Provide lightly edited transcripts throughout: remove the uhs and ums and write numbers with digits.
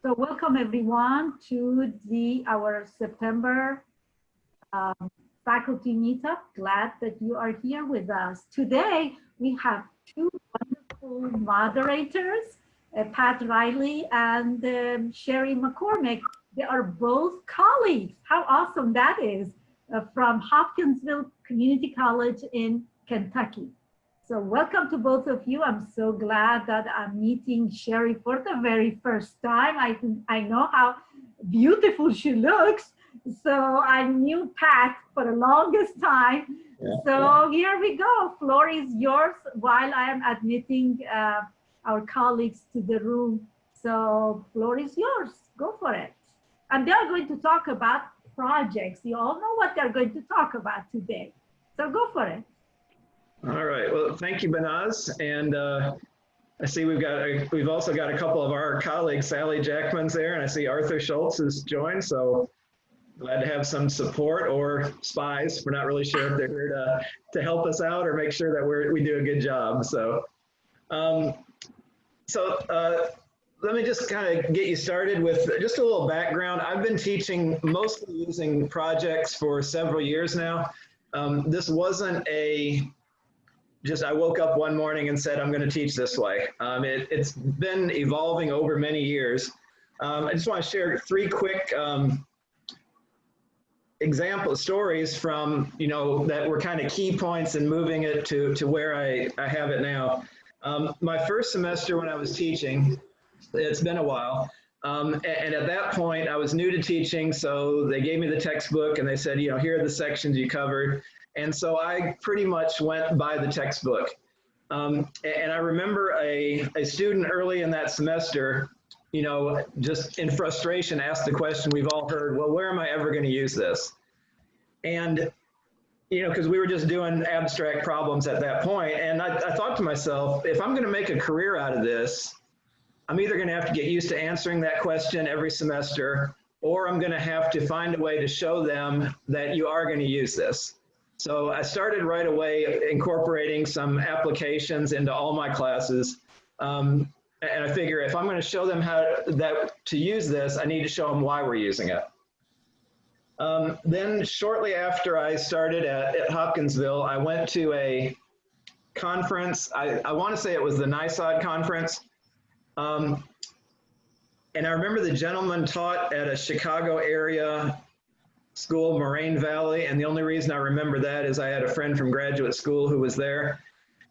So welcome everyone to our September faculty meetup. Glad that you are here with us. Today we have two wonderful moderators, Pat Riley and Sherry McCormick. They are both colleagues. How awesome that is, from Hopkinsville Community College in Kentucky. So welcome to both of you. I'm so glad that I'm meeting Sherry for the very first time. I know how beautiful she looks. So I knew Pat for the longest time. So here we go. Floor is yours while I am admitting our colleagues to the room. So floor is yours. Go for it. And they're going to talk about projects. You all know what they're going to talk about today. So go for it. All right. Well, thank you, Banaz. And I see we've also got a couple of our colleagues, Sally Jackman's there, and I see Arthur Schultz has joined. So glad to have some support or spies. We're not really sure if they're here to help us out or make sure that we do a good job. So, let me just kind of get you started with just a little background. I've been teaching mostly using projects for several years now. This wasn't I woke up one morning and said, I'm going to teach this way. It's been evolving over many years. I just want to share three quick stories from, that were kind of key points in moving it to where I have it now. My first semester when I was teaching, it's been a while. And at that point, I was new to teaching, so they gave me the textbook and they said, here are the sections you covered. And so I pretty much went by the textbook. And I remember a student early in that semester, just in frustration, asked the question we've all heard, well, where am I ever going to use this? And, because we were just doing abstract problems at that point. And I thought to myself, if I'm going to make a career out of this, I'm either going to have to get used to answering that question every semester, or I'm going to have to find a way to show them that you are going to use this. So I started right away incorporating some applications into all my classes. And I figure if I'm going to show them to use this, I need to show them why we're using it. Then shortly after I started at Hopkinsville, I went to a conference. I want to say it was the NISOD conference. And I remember the gentleman taught at a Chicago area school, Moraine Valley, and the only reason I remember that is I had a friend from graduate school who was there.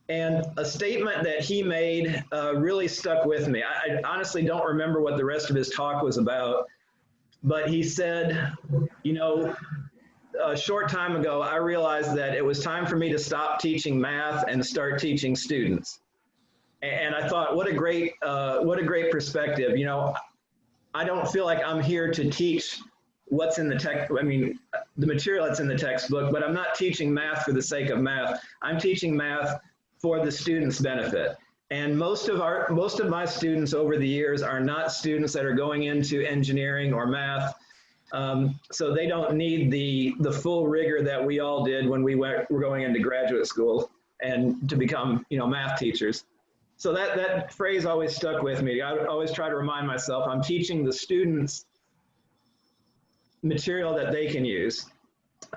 And a statement that he made really stuck with me. I honestly don't remember what the rest of his talk was about, but he said, a short time ago, I realized that it was time for me to stop teaching math and start teaching students. And I thought, what a great perspective. I don't feel like I'm here to teach what's in the the material that's in the textbook, but I'm not teaching math for the sake of math. I'm teaching math for the students' benefit. And most of my students over the years are not students that are going into engineering or math. So they don't need the full rigor that we all did when were going into graduate school and to become, math teachers. So that phrase always stuck with me. I always try to remind myself I'm teaching the students material that they can use.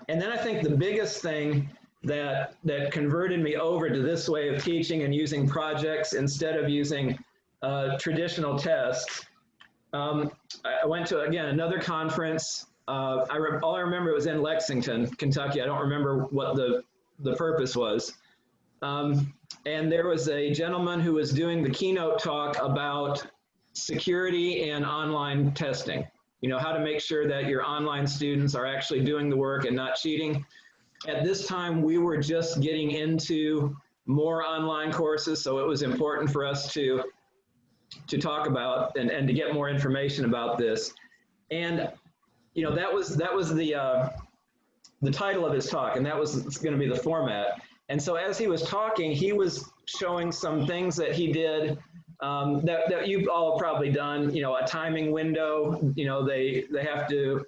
And then I think the biggest thing that converted me over to this way of teaching and using projects instead of using traditional tests, I went to, again, another conference. All I remember was in Lexington, Kentucky. I don't remember what the purpose was. And there was a gentleman who was doing the keynote talk about security and online testing. How to make sure that your online students are actually doing the work and not cheating. At this time, we were just getting into more online courses, so it was important for us to talk about and to get more information about this. And that was the title of his talk, and that was going to be the format. And so as he was talking, he was showing some things that he did that you've all probably done, a timing window, they have to,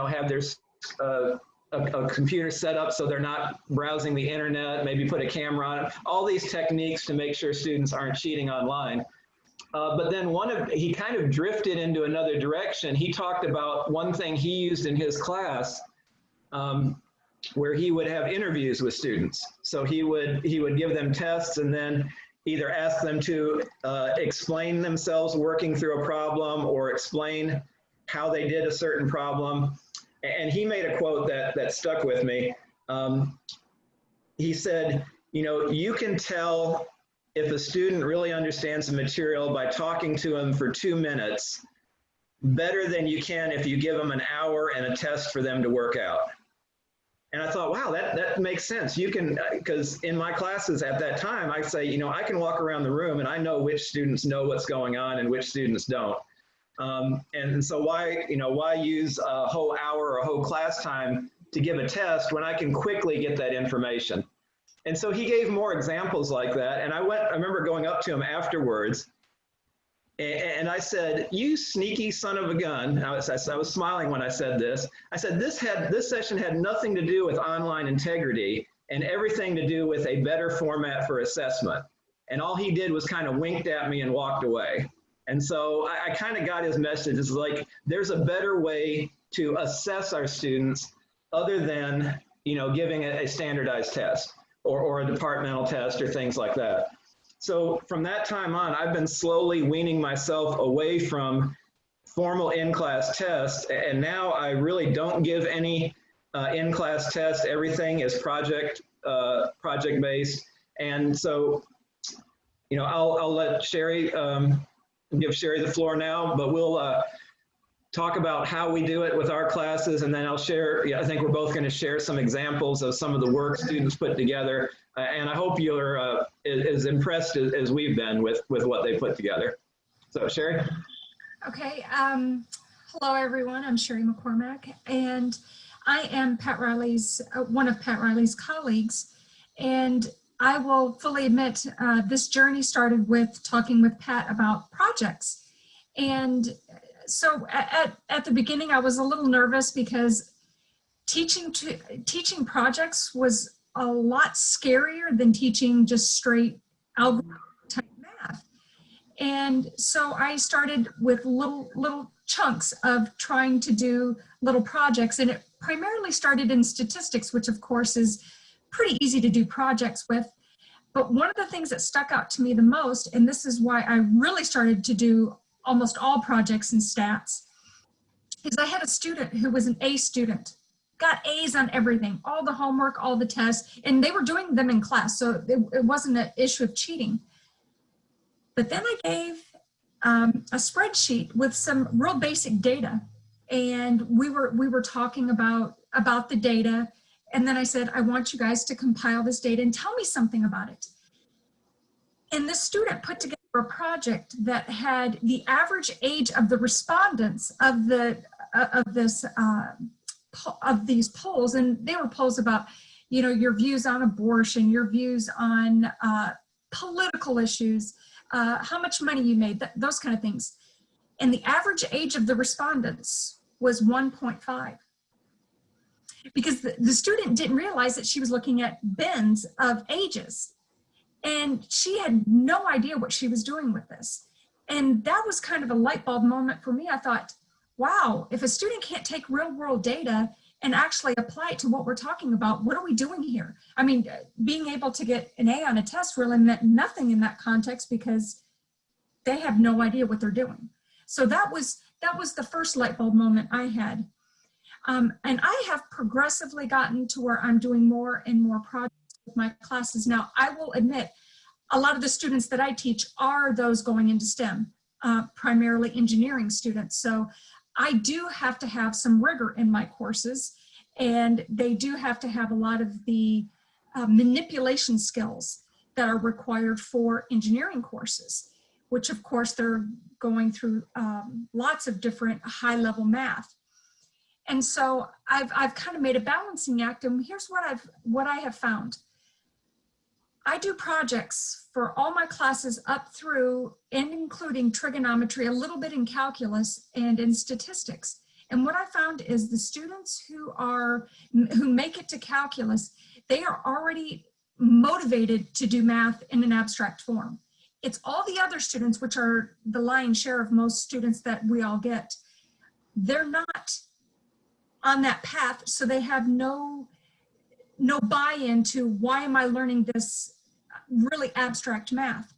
have their a computer set up so they're not browsing the internet, maybe put a camera on it, all these techniques to make sure students aren't cheating online. But then he kind of drifted into another direction. He talked about one thing he used in his class, where he would have interviews with students. So he would give them tests and then either ask them to explain themselves working through a problem or explain how they did a certain problem. And he made a quote that stuck with me. He said, you know, you can tell if a student really understands the material by talking to them for 2 minutes better than you can if you give them an hour and a test for them to work out. And I thought, wow, that makes sense. You can, because in my classes at that time, I say, you know, I can walk around the room and I know which students know what's going on and which students don't. And so why use a whole hour or a whole class time to give a test when I can quickly get that information? And so he gave more examples like that. And I remember going up to him afterwards and I said, you sneaky son of a gun. I was smiling when I said this. I said, this session had nothing to do with online integrity and everything to do with a better format for assessment. And all he did was kind of winked at me and walked away. And so I kind of got his message. It's like, there's a better way to assess our students other than, you know, giving a standardized test or a departmental test or things like that. So from that time on, I've been slowly weaning myself away from formal in-class tests. And now I really don't give any in-class tests. Everything is project-based. And so, you know, I'll let Sherry, give Sherry the floor now, but we'll talk about how we do it with our classes, and then I'll share, I think we're both going to share some examples of some of the work students put together, and I hope you're as impressed as we've been with what they put together. So Sherry? Okay, hello everyone, I'm Sherry McCormack, and I am Pat Riley's, one of Pat Riley's colleagues, and I will fully admit this journey started with talking with Pat about projects. And so at the beginning, I was a little nervous because teaching projects was a lot scarier than teaching just straight algebra type math. And so I started with little chunks of trying to do little projects, and it primarily started in statistics, which of course is pretty easy to do projects with. But one of the things that stuck out to me the most, and this is why I really started to do almost all projects in stats, is I had a student who was an A student, got A's on everything, all the homework, all the tests, and they were doing them in class, so it wasn't an issue of cheating. But then I gave a spreadsheet with some real basic data, and we were talking about the data, and then I said, I want you guys to compile this data and tell me something about it. And this student put together a project that had the average age of the respondents of these polls, and they were polls about, you know, your views on abortion, your views on political issues, how much money you made, those kind of things. And the average age of the respondents was 1.5. Because the student didn't realize that she was looking at bins of ages. And she had no idea what she was doing with this. And that was kind of a light bulb moment for me. I thought, wow, if a student can't take real world data and actually apply it to what we're talking about, what are we doing here? I mean, being able to get an A on a test really meant nothing in that context because they have no idea what they're doing. So that was the first light bulb moment I had. And I have progressively gotten to where I'm doing more and more projects with my classes. Now, I will admit, a lot of the students that I teach are those going into STEM, primarily engineering students. So I do have to have some rigor in my courses, and they do have to have a lot of the manipulation skills that are required for engineering courses, which of course they're going through lots of different high-level math. And so I've kind of made a balancing act, and here's what I have found. I do projects for all my classes up through and including trigonometry, a little bit in calculus and in statistics. And what I found is the students who make it to calculus, they are already motivated to do math in an abstract form. it's all the other students, which are the lion's share of most students that we all get. They're not on that path, so they have no buy-in to why am I learning this really abstract math.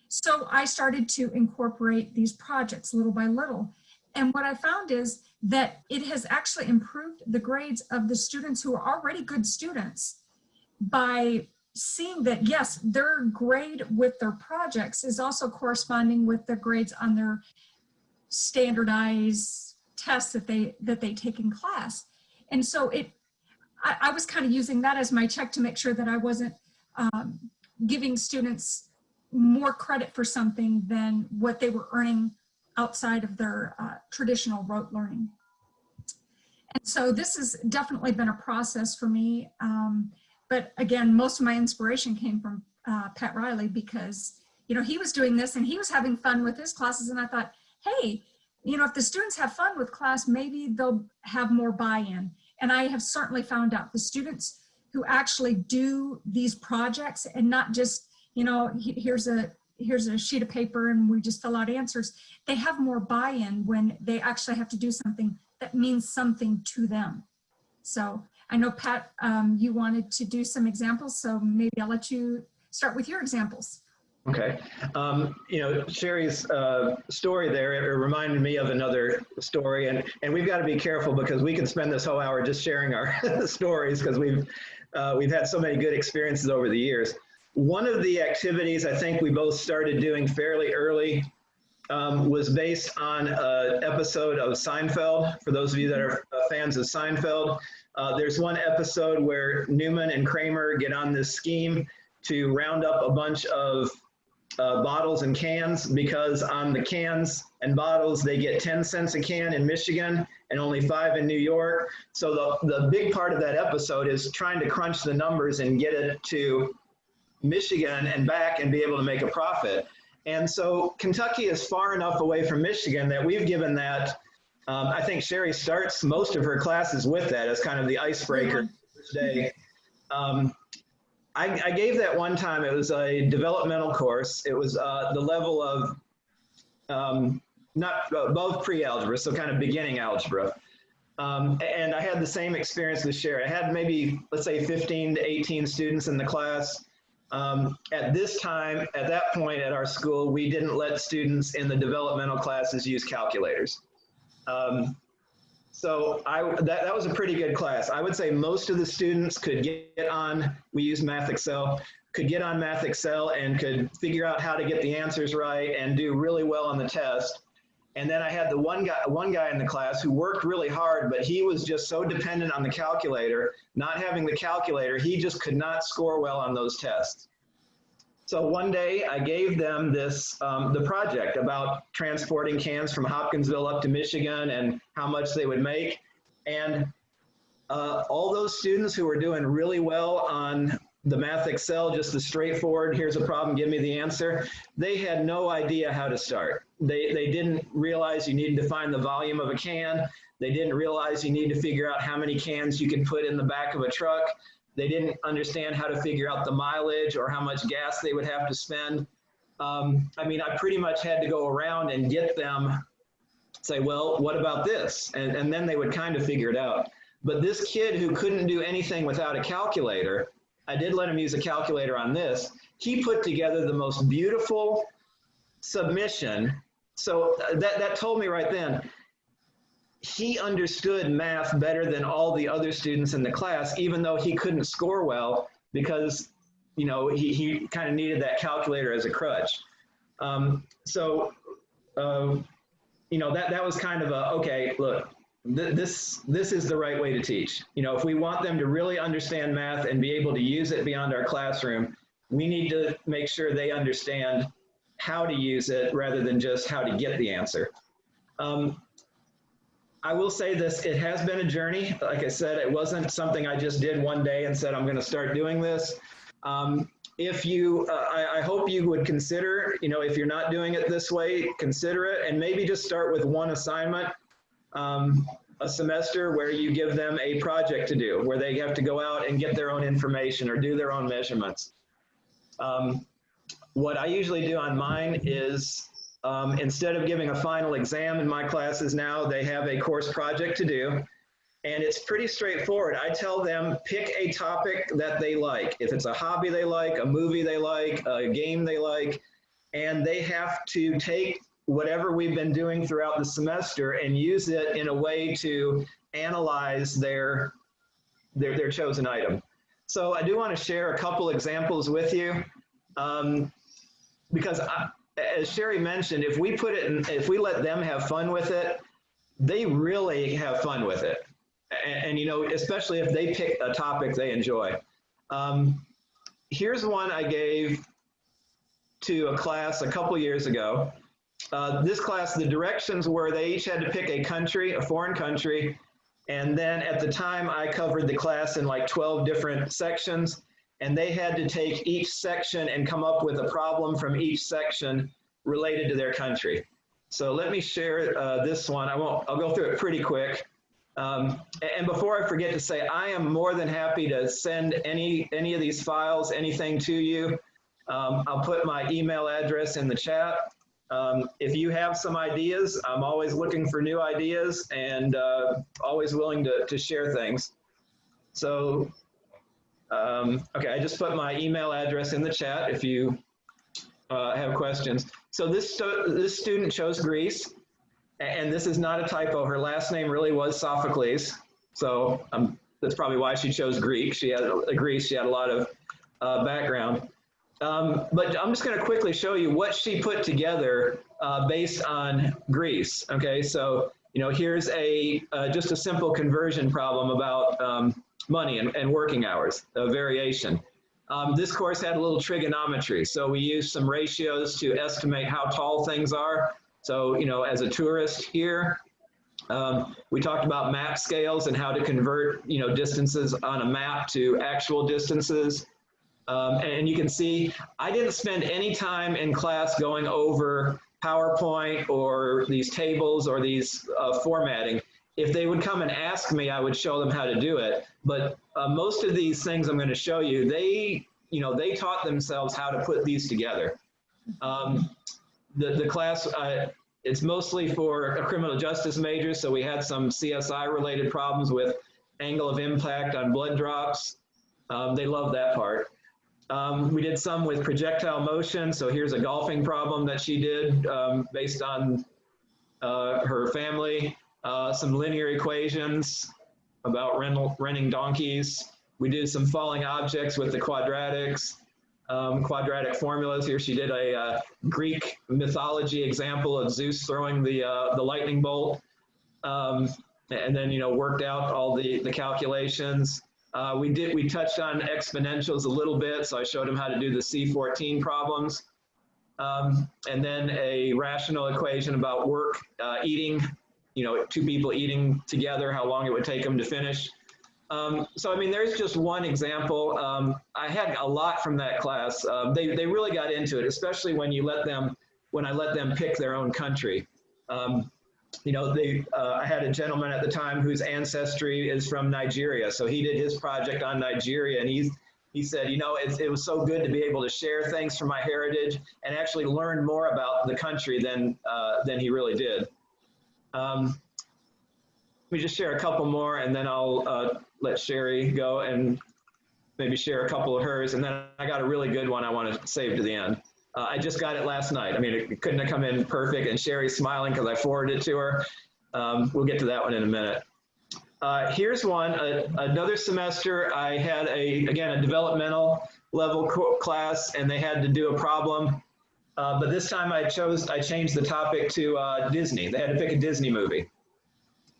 So I started to incorporate these projects little by little. And what I found is that it has actually improved the grades of the students who are already good students by seeing that, yes, their grade with their projects is also corresponding with the grades on their standardized tests that they take in class. And so I was kind of using that as my check to make sure that I wasn't giving students more credit for something than what they were earning outside of their traditional rote learning. And so this has definitely been a process for me. But again, most of my inspiration came from Pat Riley, because, you know, he was doing this and he was having fun with his classes. And I thought, hey, you know, if the students have fun with class, maybe they'll have more buy-in. And I have certainly found out the students who actually do these projects and not just, you know, here's a sheet of paper and we just fill out answers. They have more buy-in when they actually have to do something that means something to them. So I know, Pat, you wanted to do some examples, so maybe I'll let you start with your examples. Okay. You know, Sherry's story there, it reminded me of another story, and we've got to be careful because we can spend this whole hour just sharing our stories because we've had so many good experiences over the years. One of the activities I think we both started doing fairly early was based on an episode of Seinfeld. For those of you that are fans of Seinfeld, there's one episode where Newman and Kramer get on this scheme to round up a bunch of bottles and cans, because on the cans and bottles, they get 10 cents a can in Michigan and only 5 in New York. So the big part of that episode is trying to crunch the numbers and get it to Michigan and back and be able to make a profit. And so Kentucky is far enough away from Michigan that we've given that, I think Sherry starts most of her classes with that as kind of the icebreaker today. I gave that one time. It was a developmental course. It was the level of not above pre-algebra, so kind of beginning algebra. And I had the same experience with Sherry. I had maybe, let's say, 15 to 18 students in the class. At this time, at that point at our school, we didn't let students in the developmental classes use calculators. So that was a pretty good class. I would say most of the students could get on, we use Math Excel, could get on Math Excel and could figure out how to get the answers right and do really well on the test. And then I had the one guy in the class who worked really hard, but he was just so dependent on the calculator. Not having the calculator, he just could not score well on those tests. So one day I gave them this, the project about transporting cans from Hopkinsville up to Michigan and how much they would make. And all those students who were doing really well on the Math Excel, just the straightforward, here's a problem, give me the answer, they had no idea how to start. They didn't realize you needed to find the volume of a can. They didn't realize you need to figure out how many cans you can put in the back of a truck. They didn't understand how to figure out the mileage or how much gas they would have to spend. I mean, I pretty much had to go around and get them say, well, what about this? And then they would kind of figure it out. But this kid who couldn't do anything without a calculator, I did let him use a calculator on this. He put together the most beautiful submission. So that told me right then, he understood math better than all the other students in the class, even though he couldn't score well because, you know, he kind of needed that calculator as a crutch. You know, that was kind of a, okay, look, this is the right way to teach. You know, if we want them to really understand math and be able to use it beyond our classroom, we need to make sure they understand how to use it rather than just how to get the answer. I will say this, it has been a journey. Like I said, it wasn't something I just did one day and said, I'm going to start doing this. If you, I hope you would consider, you know, if you're not doing it this way, consider it and maybe just start with one assignment a semester where you give them a project to do, where they have to go out and get their own information or do their own measurements. what I usually do on mine is instead of giving a final exam in my classes now, they have a course project to do. And it's pretty straightforward. I tell them pick a topic that they like. If it's a hobby they like, a movie they like, a game they like, and they have to take whatever we've been doing throughout the semester and use it in a way to analyze their chosen item. So I do want to share a couple examples with you because as Sherry mentioned, if we put it in, if we let them have fun with it, they really have fun with it. And you know, especially if they pick a topic they enjoy. Here's one I gave to a class a couple years ago. This class, the directions were they each had to pick a country, a foreign country, and then at the time I covered the class in like 12 different sections, and they had to take each section and come up with a problem from each section related to their country. So let me share this one. I'll go through it pretty quick. And before I forget to say, I am more than happy to send any of these files, anything to you. I'll put my email address in the chat. If you have some ideas, I'm always looking for new ideas and always willing to share things. So, okay, I just put my email address in the chat if you have questions. So this student chose Greece. And this is not a typo. Her last name really was Sophocles. So that's probably why she chose Greek. She had Greece. She had a lot of background. But I'm just going to quickly show you what she put together based on Greece. Okay, so you know, here's just a simple conversion problem about money and working hours, a variation. This course had a little trigonometry. So we used some ratios to estimate how tall things are. So, you know, as a tourist here, we talked about map scales and how to convert, you know, distances on a map to actual distances. And you can see, I didn't spend any time in class going over PowerPoint or these tables or these formatting. If they would come and ask me, I would show them how to do it. But most of these things I'm going to show you, they taught themselves how to put these together. The class, it's mostly for a criminal justice major, so we had some CSI related problems with angle of impact on blood drops. They love that part. We did some with projectile motion, so here's a golfing problem that she did based on her family. Some linear equations about renting donkeys. We did some falling objects with the quadratics. Quadratic formulas. Here she did a Greek mythology example of Zeus throwing the lightning bolt, and then, you know, worked out all the calculations. We touched on exponentials a little bit, so I showed them how to do the C14 problems, and then a rational equation about work, eating, you know, two people eating together, how long it would take them to finish. So, I mean, there's just one example. I had a lot from that class. They really got into it, especially when I let them pick their own country. You know, I had a gentleman at the time whose ancestry is from Nigeria. So he did his project on Nigeria, and he said, you know, it was so good to be able to share things from my heritage and actually learn more about the country than he really did. Let me just share a couple more, and then I'll let Sherry go and maybe share a couple of hers. And then I got a really good one I want to save to the end. I just got it last night. I mean, it couldn't have come in perfect, and Sherry's smiling because I forwarded it to her. We'll get to that one in a minute. Here's one, another semester. I had again, a developmental level class, and they had to do a problem. But this time I changed the topic to Disney. They had to pick a Disney movie.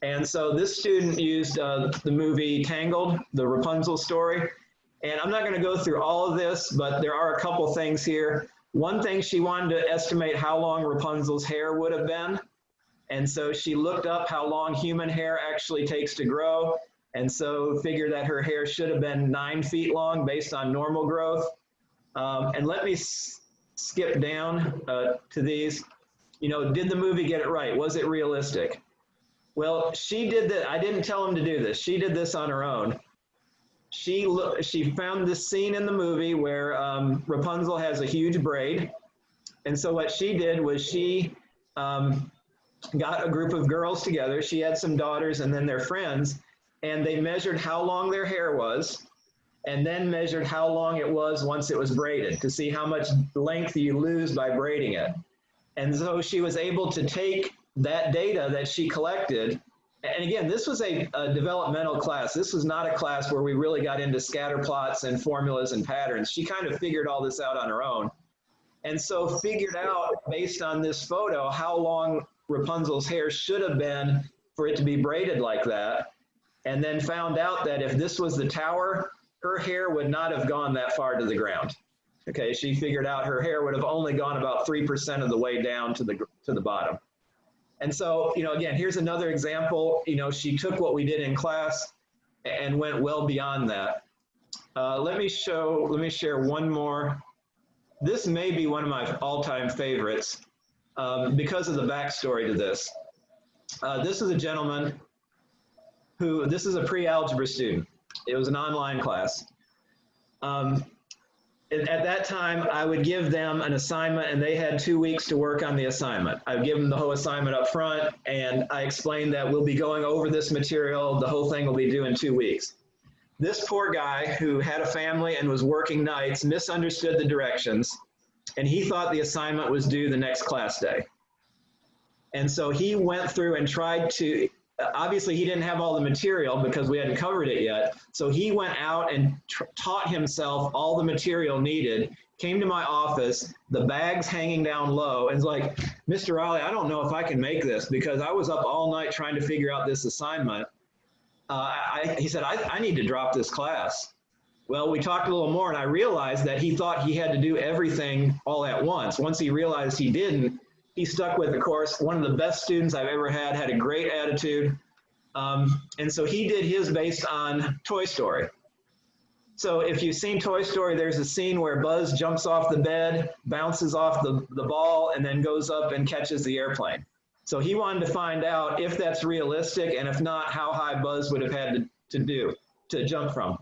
And so this student used the movie Tangled, the Rapunzel story. And I'm not going to go through all of this, but there are a couple things here. One thing, she wanted to estimate how long Rapunzel's hair would have been. And so she looked up how long human hair actually takes to grow. And so figured that her hair should have been 9 feet long based on normal growth. And let me skip down to these. You know, did the movie get it right? Was it realistic? Well, she did that. I didn't tell him to do this. She did this on her own. she found this scene in the movie where Rapunzel has a huge braid. And so what she did was she got a group of girls together. She had some daughters and then their friends, and they measured how long their hair was and then measured how long it was once it was braided to see how much length you lose by braiding it. And so she was able to take that data that she collected. And again, this was a developmental class. This was not a class where we really got into scatter plots and formulas and patterns. She kind of figured all this out on her own. And so figured out, based on this photo, how long Rapunzel's hair should have been for it to be braided like that. And then found out that if this was the tower, her hair would not have gone that far to the ground. Okay, she figured out her hair would have only gone about 3% of the way down to the bottom. And so, you know, again, here's another example. You know, she took what we did in class and went well beyond that. Let me share one more. This may be one of my all-time favorites because of the backstory to this. This is a gentleman who, this is a pre-algebra student. It was an online class. At that time, I would give them an assignment and they had 2 weeks to work on the assignment. I'd give them the whole assignment up front and I explained that we'll be going over this material. The whole thing will be due in 2 weeks. This poor guy who had a family and was working nights misunderstood the directions and he thought the assignment was due the next class day. And so he went through and tried to, obviously he didn't have all the material because we hadn't covered it yet. So he went out and taught himself all the material needed, came to my office, the bag's hanging down low, and was like, Mr. Riley, I don't know if I can make this because I was up all night trying to figure out this assignment. He said, I need to drop this class. Well, we talked a little more and I realized that he thought he had to do everything all at once. Once he realized he didn't, he stuck with the course. One of the best students I've ever had a great attitude. And so he did his based on Toy Story. So if you've seen Toy Story, there's a scene where Buzz jumps off the bed, bounces off the ball, and then goes up and catches the airplane. So he wanted to find out if that's realistic, and if not, how high Buzz would have had to jump from.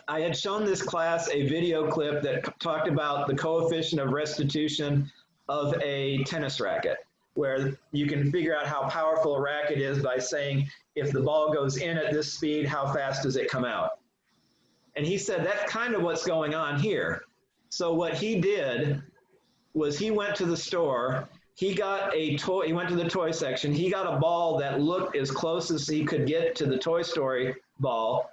I had shown this class a video clip that talked about the coefficient of restitution of a tennis racket, where you can figure out how powerful a racket is by saying, if the ball goes in at this speed, how fast does it come out? And he said, that's kind of what's going on here. So what he did was he went to the store, he got a toy, he went to the toy section, he got a ball that looked as close as he could get to the Toy Story ball,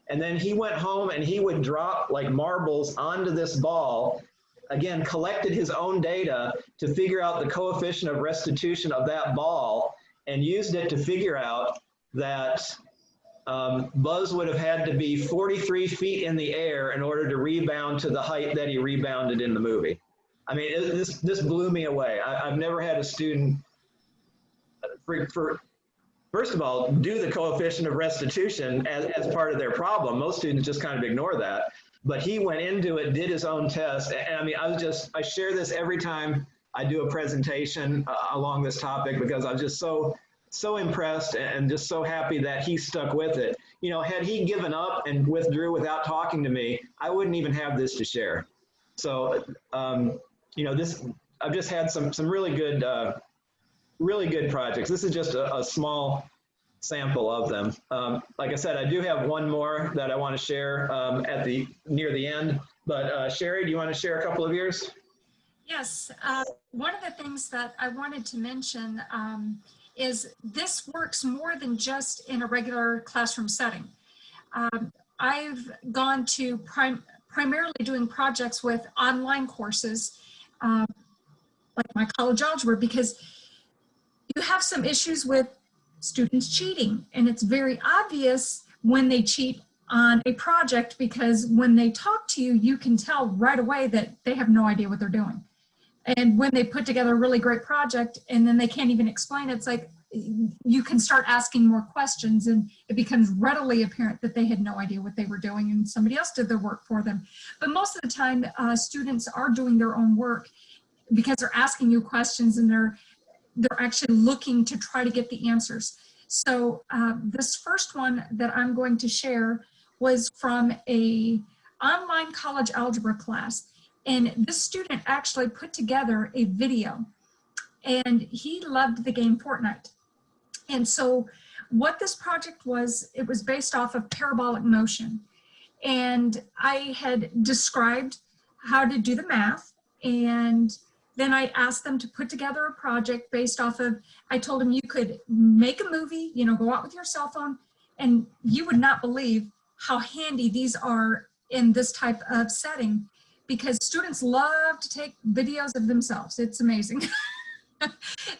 and then he went home and he would drop like marbles onto this ball, again, collected his own data to figure out the coefficient of restitution of that ball and used it to figure out that Buzz would have had to be 43 feet in the air in order to rebound to the height that he rebounded in the movie. I mean, this blew me away. I've never had a student, first of all, do the coefficient of restitution as part of their problem. Most students just kind of ignore that. But he went into it, did his own test. And I mean, I share this every time I do a presentation along this topic because I'm just so impressed and just so happy that he stuck with it. You know, had he given up and withdrew without talking to me, I wouldn't even have this to share. So, you know, I've just had some really good projects. This is just a small sample of them. Like I said, I do have one more that I want to share near the end. But Sherry, do you want to share a couple of yours? Yes. One of the things that I wanted to mention is this works more than just in a regular classroom setting. I've gone to primarily doing projects with online courses, like my college algebra, because you have some issues with students cheating, and it's very obvious when they cheat on a project because when they talk to you, you can tell right away that they have no idea what they're doing. And when they put together a really great project and then they can't even explain it, it's like you can start asking more questions and it becomes readily apparent that they had no idea what they were doing and somebody else did their work for them. But most of the time, students are doing their own work because they're asking you questions and they're actually looking to try to get the answers. So this first one that I'm going to share was from a online college algebra class. And this student actually put together a video, and he loved the game Fortnite. And so what this project was, it was based off of parabolic motion. And I had described how to do the math, and then I asked them to put together a project based off of, I told them you could make a movie, you know, go out with your cell phone, and you would not believe how handy these are in this type of setting, because students love to take videos of themselves. It's amazing.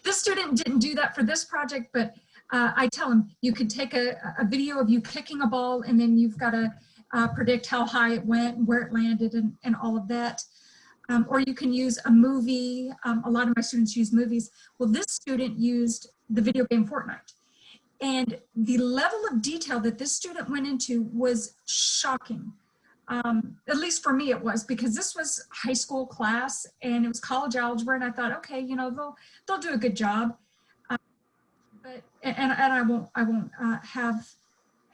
This student didn't do that for this project, but I tell them you could take a video of you kicking a ball, and then you've got to predict how high it went and where it landed and all of that. Or you can use a movie. A lot of my students use movies. Well, this student used the video game Fortnite. And the level of detail that this student went into was shocking. At least for me it was, because this was high school class and it was college algebra, and I thought, okay, you know, they'll do a good job. But I won't have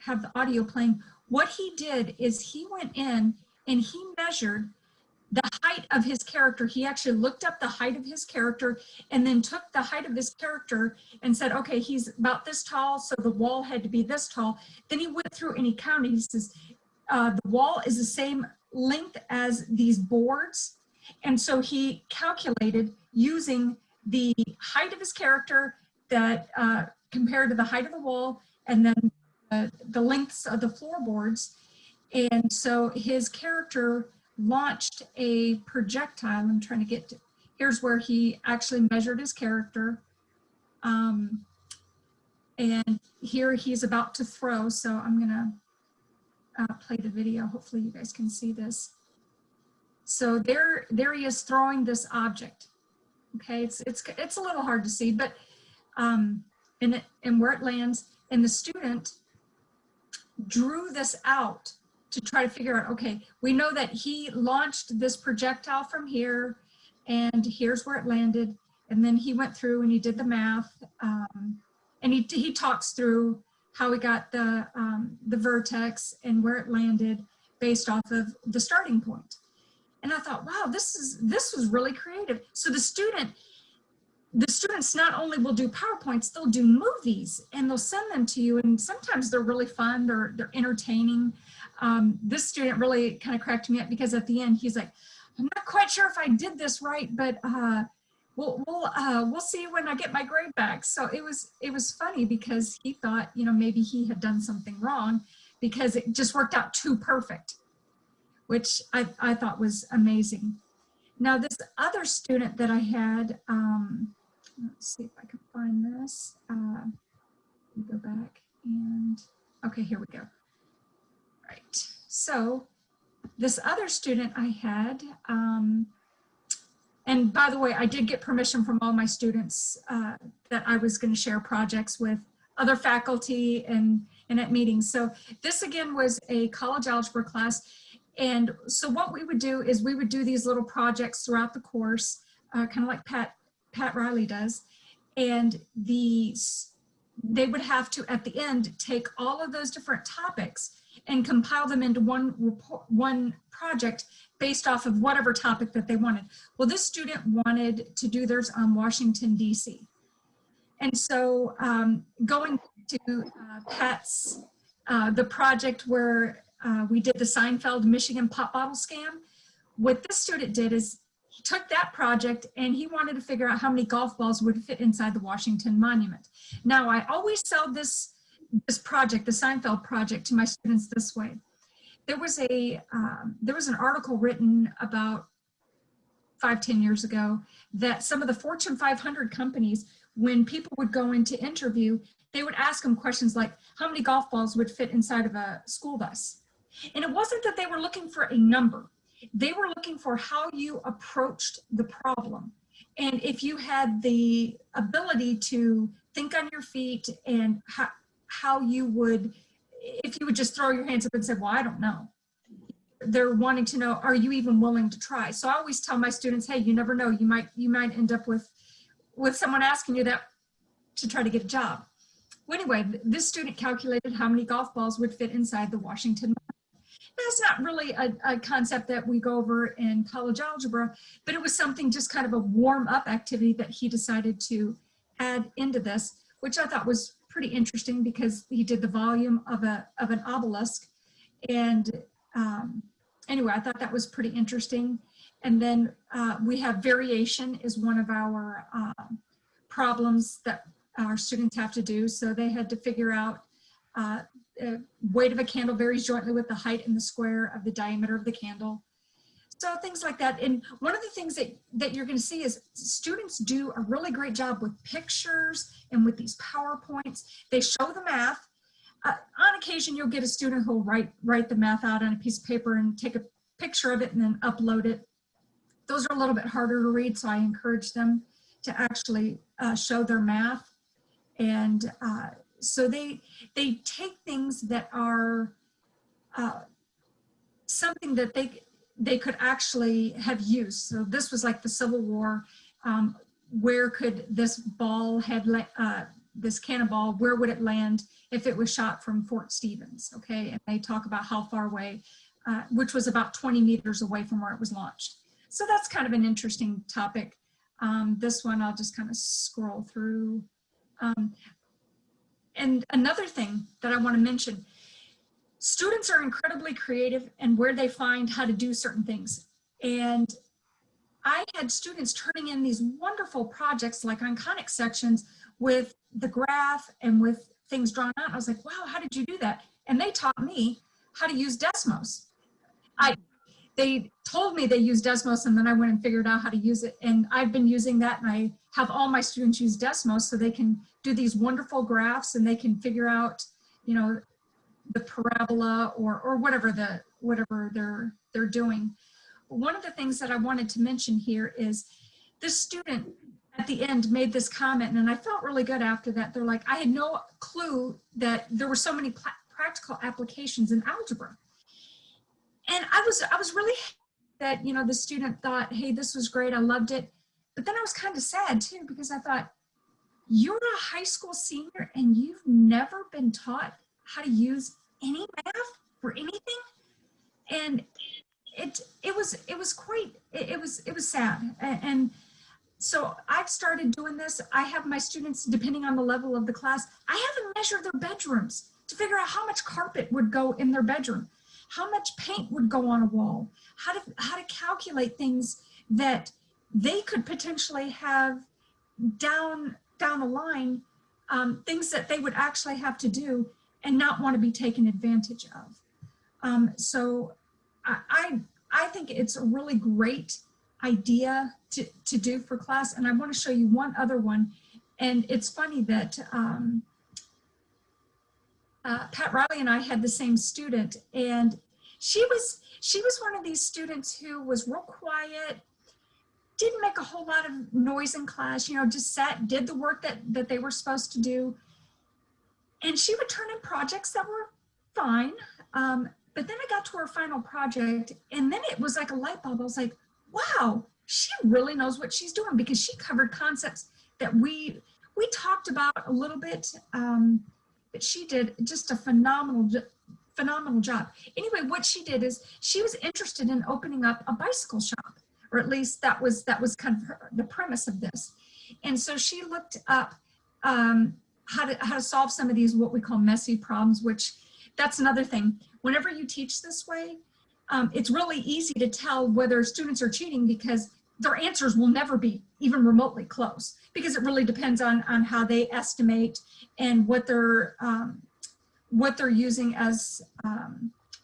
the audio playing. What he did is he went in and he measured the height of his character. He actually looked up the height of his character and then took the height of his character and said, okay, he's about this tall, so the wall had to be this tall. Then he went through and he counted. He says, the wall is the same length as these boards. And so he calculated using the height of his character that compared to the height of the wall, and then the lengths of the floorboards. And so his character launched a projectile. I'm trying to get to, here's where he actually measured his character. And here he's about to throw. So I'm gonna play the video. Hopefully you guys can see this. So there he is throwing this object. Okay, it's a little hard to see, but and where it lands, and the student drew this out to try to figure out, okay, we know that he launched this projectile from here, and here's where it landed. And then he went through and he did the math, and he talks through how he got the vertex and where it landed based off of the starting point. And I thought, wow, this was really creative. So the students not only will do PowerPoints, they'll do movies and they'll send them to you. And sometimes they're really fun, they're entertaining. This student really kind of cracked me up, because at the end he's like, I'm not quite sure if I did this right, but we'll see when I get my grade back. So it was funny, because he thought, you know, maybe he had done something wrong because it just worked out too perfect, which I thought was amazing. Now this other student that I had, let's see if I can find this. Let me go back and, okay, here we go. Right, so this other student I had, and by the way, I did get permission from all my students that I was going to share projects with other faculty and at meetings. So this again was a college algebra class. And so what we would do is we would do these little projects throughout the course, kind of like Pat Riley does. And they would have to, at the end, take all of those different topics and compile them into one project based off of whatever topic that they wanted. Well, this student wanted to do theirs on Washington, D.C. And so going to Pat's, the project where we did the Seinfeld Michigan pop bottle scam, what this student did is he took that project and he wanted to figure out how many golf balls would fit inside the Washington Monument. Now, I always sell this project, the Seinfeld project, to my students this way. There was an article written about 5-10 years ago that some of the Fortune 500 companies, when people would go into interview, they would ask them questions like, how many golf balls would fit inside of a school bus? And it wasn't that they were looking for a number. They were looking for how you approached the problem. And if you had the ability to think on your feet, and how you would, if you would just throw your hands up and say, well, I don't know. They're wanting to know, are you even willing to try? So I always tell my students, hey, you never know. You might end up with someone asking you that to try to get a job. Well, anyway, this student calculated how many golf balls would fit inside the Washington Monument. That's not really a concept that we go over in college algebra, but it was something just kind of a warm up activity that he decided to add into this, which I thought was pretty interesting because he did the volume of an obelisk. And anyway, I thought that was pretty interesting. And then we have variation is one of our problems that our students have to do. So they had to figure out weight of a candle varies jointly with the height and the square of the diameter of the candle. So things like that. And one of the things that you're going to see is students do a really great job with pictures and with these PowerPoints. They show the math. On occasion, you'll get a student who'll write the math out on a piece of paper and take a picture of it and then upload it. Those are a little bit harder to read, so I encourage them to actually show their math. And so they take things that are something that they could actually have used. So this was like the Civil War. Where could this ball this cannonball, where would it land if it was shot from Fort Stevens? Okay, and they talk about how far away, which was about 20 meters away from where it was launched. So that's kind of an interesting topic. This one I'll just kind of scroll through. And another thing that I want to mention, students are incredibly creative in where they find how to do certain things. And I had students turning in these wonderful projects like on conic sections with the graph and with things drawn out. I was like, wow, how did you do that? And they taught me how to use Desmos. They told me they used Desmos, and then I went and figured out how to use it. And I've been using that, and I have all my students use Desmos so they can do these wonderful graphs and they can figure out, you know, the parabola or whatever they're doing. One of the things that I wanted to mention here is this student at the end made this comment, and I felt really good after that. They're like, I had no clue that there were so many practical applications in algebra. And I was really that, you know, the student thought, hey, this was great, I loved it. But then I was kind of sad too, because I thought, you're a high school senior and you've never been taught how to use any math for anything. And it was sad. And so I've started doing this. I have my students, depending on the level of the class, I have them measure their bedrooms to figure out how much carpet would go in their bedroom, how much paint would go on a wall, how to calculate things that they could potentially have down the line, things that they would actually have to do and not want to be taken advantage of. So I think it's a really great idea to do for class. And I want to show you one other one. And it's funny that Pat Riley and I had the same student, and she was one of these students who was real quiet, didn't make a whole lot of noise in class, you know, just sat, did the work that they were supposed to do. And she would turn in projects that were fine. But then I got to her final project, and then it was like a light bulb. I was like, wow, she really knows what she's doing, because she covered concepts that we talked about a little bit, but she did just a phenomenal job. Anyway, what she did is she was interested in opening up a bicycle shop, or at least that was kind of the premise of this. And so she looked up how to solve some of these what we call messy problems, which that's another thing. Whenever you teach this way, it's really easy to tell whether students are cheating, because their answers will never be even remotely close, because it really depends on how they estimate and what they're using as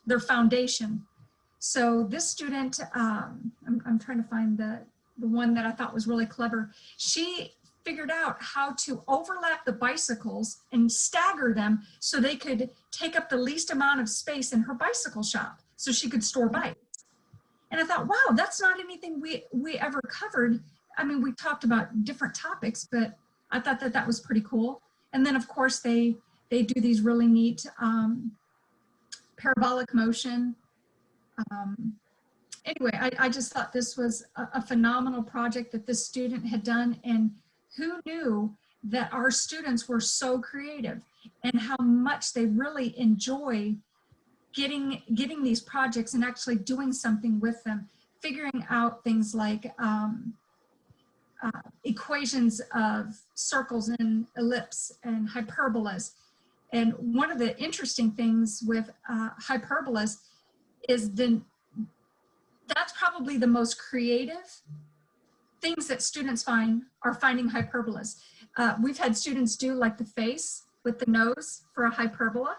their foundation. So this student, I'm trying to find the one that I thought was really clever. She figured out how to overlap the bicycles and stagger them so they could take up the least amount of space in her bicycle shop so she could store bikes. And I thought, wow, that's not anything we ever covered. I mean, we talked about different topics, but I thought that was pretty cool. And then of course they do these really neat parabolic motion. Anyway, I just thought this was a phenomenal project that this student had done, and who knew that our students were so creative and how much they really enjoy getting these projects and actually doing something with them, figuring out things like equations of circles and ellipse and hyperbolas. And one of the interesting things with hyperbolas is that's probably the most creative things that students are finding hyperbolas. We've had students do like the face with the nose for a hyperbola.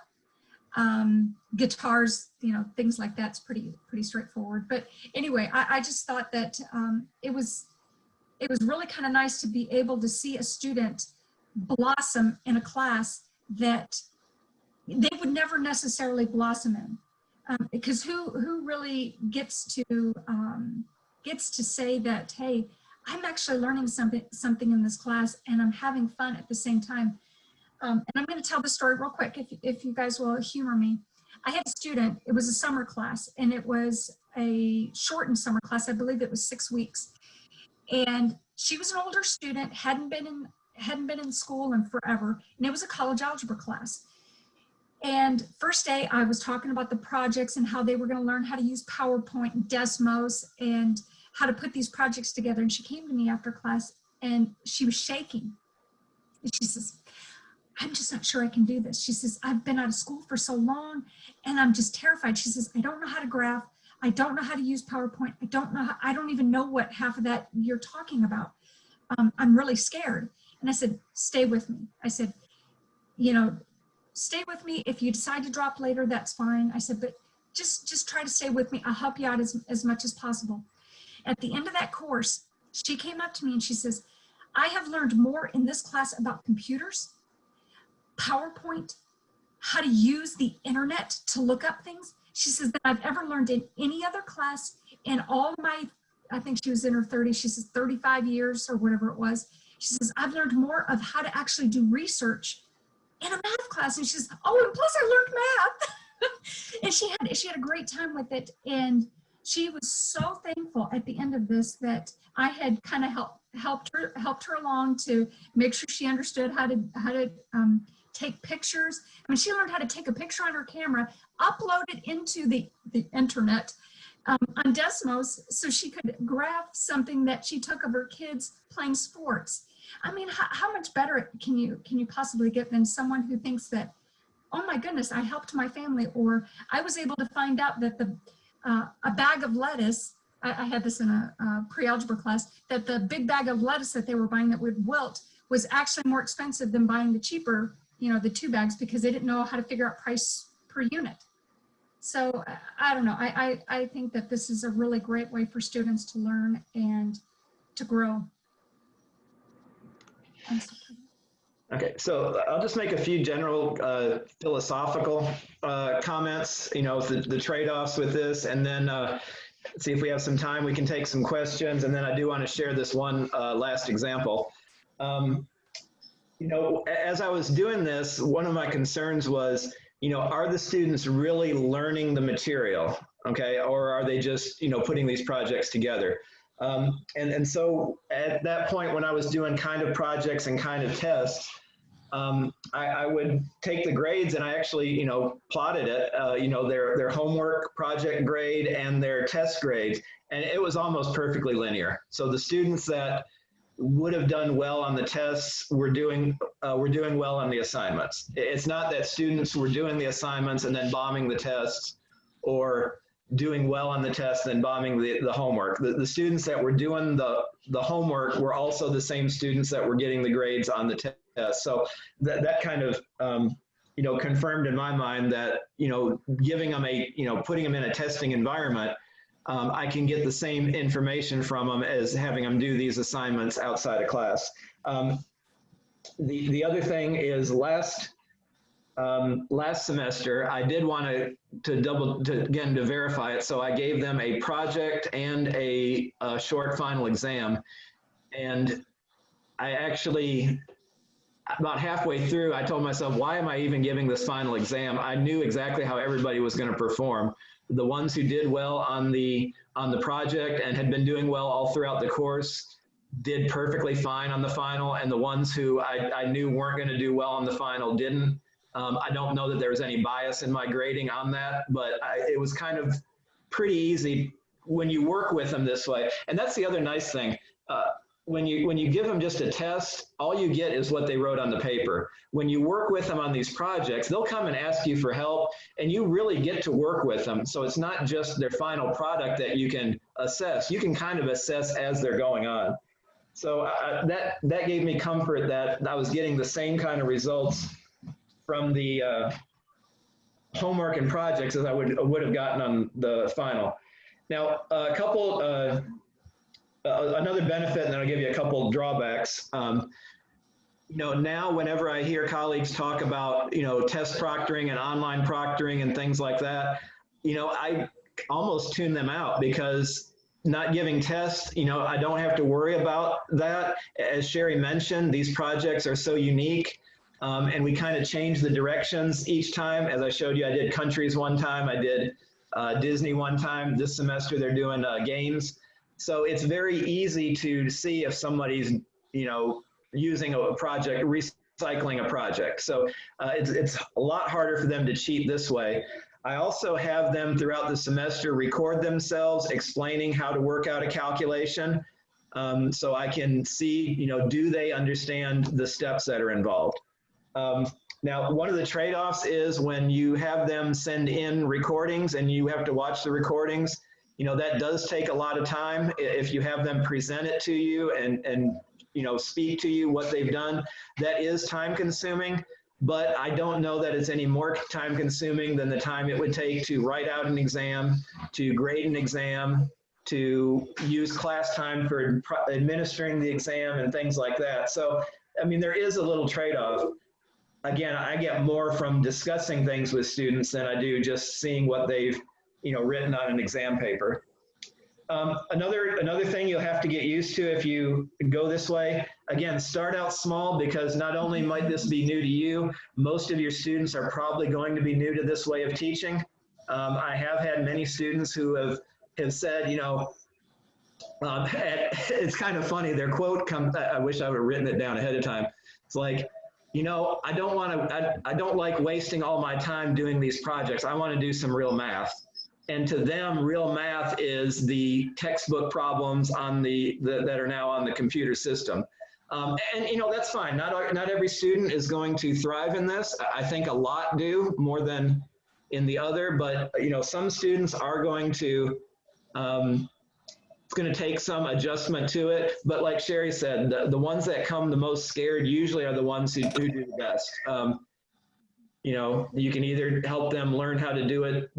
Guitars, things like that's pretty straightforward. But anyway, I just thought that it was really kind of nice to be able to see a student blossom in a class that they would never necessarily blossom in. Because who really gets to say that, hey, I'm actually learning something in this class and I'm having fun at the same time. And I'm going to tell the story real quick if you guys will humor me. I had a student, it was a summer class, and it was a shortened summer class. I believe it was 6 weeks. And she was an older student, hadn't been in school in forever, and it was a college algebra class. And first day, I was talking about the projects and how they were going to learn how to use PowerPoint and Desmos and how to put these projects together. And she came to me after class and she was shaking. And she says, I'm just not sure I can do this. She says, I've been out of school for so long and I'm just terrified. She says, I don't know how to graph. I don't know how to use PowerPoint. I don't even know what half of that you're talking about. I'm really scared. And I said, stay with me. I said, stay with me. If you decide to drop later, that's fine. I said, but just try to stay with me. I'll help you out as much as possible. At the end of that course, she came up to me and she says, I have learned more in this class about computers, PowerPoint, how to use the internet to look up things. She says that I've ever learned in any other class in all my, I think she was in her 30s, she says 35 years or whatever it was. She says, I've learned more of how to actually do research in a math class. And she says, oh, and plus I learned math. And she had a great time with it. And she was so thankful at the end of this that I had kind of helped her along to make sure she understood how to take pictures. I mean, she learned how to take a picture on her camera, upload it into the internet on Desmos so she could graph something that she took of her kids playing sports. I mean, how much better can you possibly get than someone who thinks that, oh my goodness, I helped my family, or I was able to find out that a bag of lettuce, I had this in a pre-algebra class, that the big bag of lettuce that they were buying that would wilt was actually more expensive than buying the cheaper, the 2 bags, because they didn't know how to figure out price per unit. So I don't know, I think that this is a really great way for students to learn and to grow. Okay, so I'll just make a few general philosophical comments, the trade-offs with this, and then see if we have some time, we can take some questions, and then I do want to share this one last example. As I was doing this, one of my concerns was, are the students really learning the material, okay, or are they just, putting these projects together? And so at that point, when I was doing kind of projects and kind of tests, I would take the grades and I actually, plotted it, their homework project grade and their test grades, and it was almost perfectly linear. So the students that would have done well on the tests were doing well on the assignments. It's not that students were doing the assignments and then bombing the tests, or doing well on the test and bombing the homework. The students that were doing the homework were also the same students that were getting the grades on the test. So that kind of, confirmed in my mind that, giving them putting them in a testing environment, I can get the same information from them as having them do these assignments outside of class. The other thing is last semester, I did want to verify it. So I gave them a project and a short final exam. And I actually, about halfway through, I told myself, why am I even giving this final exam? I knew exactly how everybody was going to perform. The ones who did well on the project and had been doing well all throughout the course did perfectly fine on the final, and the ones who I knew weren't going to do well on the final didn't. I don't know that there was any bias in my grading on that, but it was kind of pretty easy when you work with them this way. And that's the other nice thing. When you give them just a test, all you get is what they wrote on the paper. When you work with them on these projects, they'll come and ask you for help, and you really get to work with them. So it's not just their final product that you can assess. You can kind of assess as they're going on. So that gave me comfort that I was getting the same kind of results from the homework and projects as I would have gotten on the final. Now, a couple, another benefit, and then I'll give you a couple drawbacks. Now whenever I hear colleagues talk about, test proctoring and online proctoring and things like that, I almost tune them out, because not giving tests, I don't have to worry about that. As Sherry mentioned, these projects are so unique. And we kind of change the directions each time. As I showed you, I did countries one time, I did Disney one time. This semester they're doing games. So it's very easy to see if somebody's, using a project, recycling a project. So it's a lot harder for them to cheat this way. I also have them throughout the semester record themselves explaining how to work out a calculation. So I can see, do they understand the steps that are involved? Now, one of the trade-offs is when you have them send in recordings and you have to watch the recordings, that does take a lot of time. If you have them present it to you and speak to you what they've done, that is time consuming, but I don't know that it's any more time consuming than the time it would take to write out an exam, to grade an exam, to use class time for administering the exam and things like that. So, I mean, there is a little trade-off. Again, I get more from discussing things with students than I do just seeing what they've, written on an exam paper. Another thing you'll have to get used to if you go this way, again, start out small, because not only might this be new to you, most of your students are probably going to be new to this way of teaching. I have had many students who have said, it's kind of funny, their quote comes, I wish I would have written it down ahead of time. It's like, I don't like wasting all my time doing these projects. I want to do some real math. And to them, real math is the textbook problems on that are now on the computer system. And that's fine. Not every student is going to thrive in this. I think a lot do, more than in the other, but some students are going to, it's going to take some adjustment to it. But like Sherry said, the ones that come the most scared usually are the ones who do the best. You can either help them learn how to do it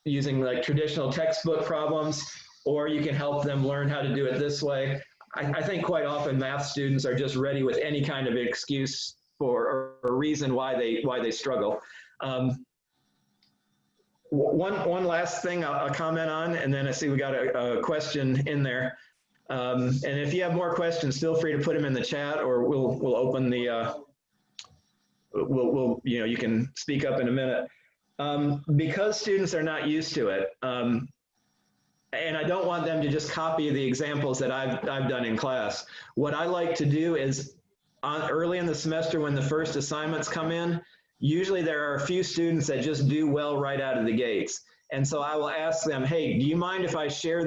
using like traditional textbook problems, or you can help them learn how to do it this way. I think quite often math students are just ready with any kind of excuse or reason why they struggle. One last thing I'll comment on, and then I see we got a question in there. And if you have more questions, feel free to put them in the chat, or we'll open the, you can speak up in a minute. Because students are not used to it, and I don't want them to just copy the examples that I've done in class. What I like to do is early in the semester when the first assignments come in, usually there are a few students that just do well right out of the gates. And so I will ask them, hey, do you mind if I share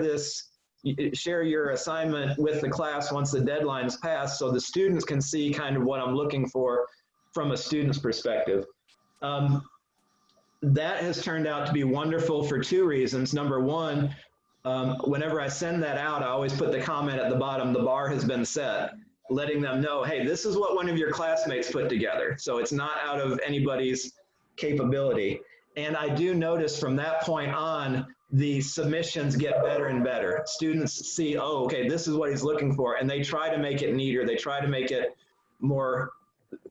your assignment with the class once the deadline's passed, so the students can see kind of what I'm looking for from a student's perspective. That has turned out to be wonderful for two reasons. Number one, whenever I send that out, I always put the comment at the bottom, the bar has been set, letting them know, hey, this is what one of your classmates put together. So it's not out of anybody's capability. And I do notice from that point on, the submissions get better and better. Students see, oh, okay, this is what he's looking for. And they try to make it neater. They try to make it more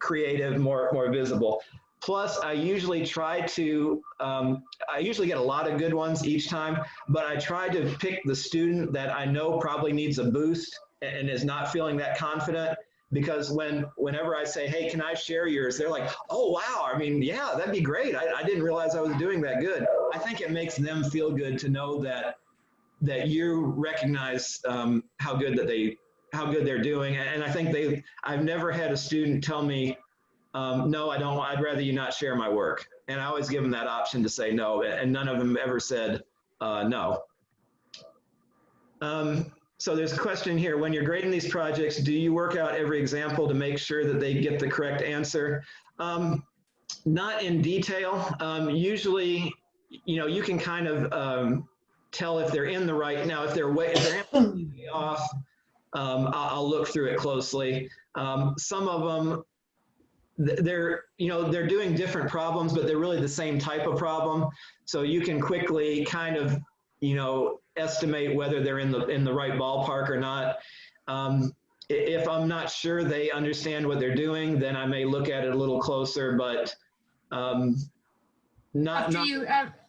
creative, more visible. Plus, I usually try to, I usually get a lot of good ones each time, but I try to pick the student that I know probably needs a boost and is not feeling that confident, because whenever I say, hey, can I share yours? They're like, oh, wow, I mean, yeah, that'd be great. I didn't realize I was doing that good. I think it makes them feel good to know that you recognize how good they're doing. And I think I've never had a student tell me, no, I don't, I'd rather you not share my work. And I always give them that option to say no, and none of them ever said no. So there's a question here. When you're grading these projects, do you work out every example to make sure that they get the correct answer? Not in detail. Usually, you know, you can kind of tell if they're in the right. Now, if they're way off, I'll look through it closely. Some of them, they're doing different problems, but they're really the same type of problem. So you can quickly kind of, estimate whether they're in the right ballpark or not. If I'm not sure they understand what they're doing, then I may look at it a little closer, but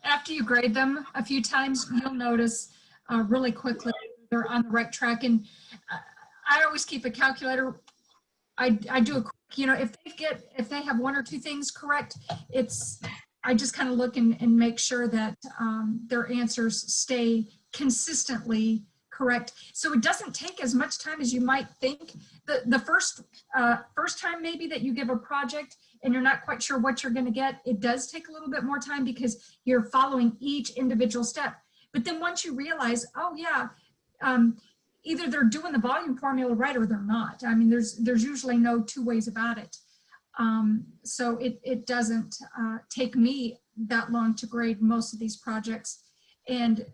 after you grade them a few times, you'll notice really quickly they're on the right track. And I always keep a calculator. I do a quick, if they have one or two things correct, I just kind of look and make sure that their answers stay consistently correct. So it doesn't take as much time as you might think. The first time maybe that you give a project and you're not quite sure what you're going to get, it does take a little bit more time because you're following each individual step. But then once you realize, oh yeah, either they're doing the volume formula right or they're not. I mean, there's usually no two ways about it. So it doesn't take me that long to grade most of these projects. And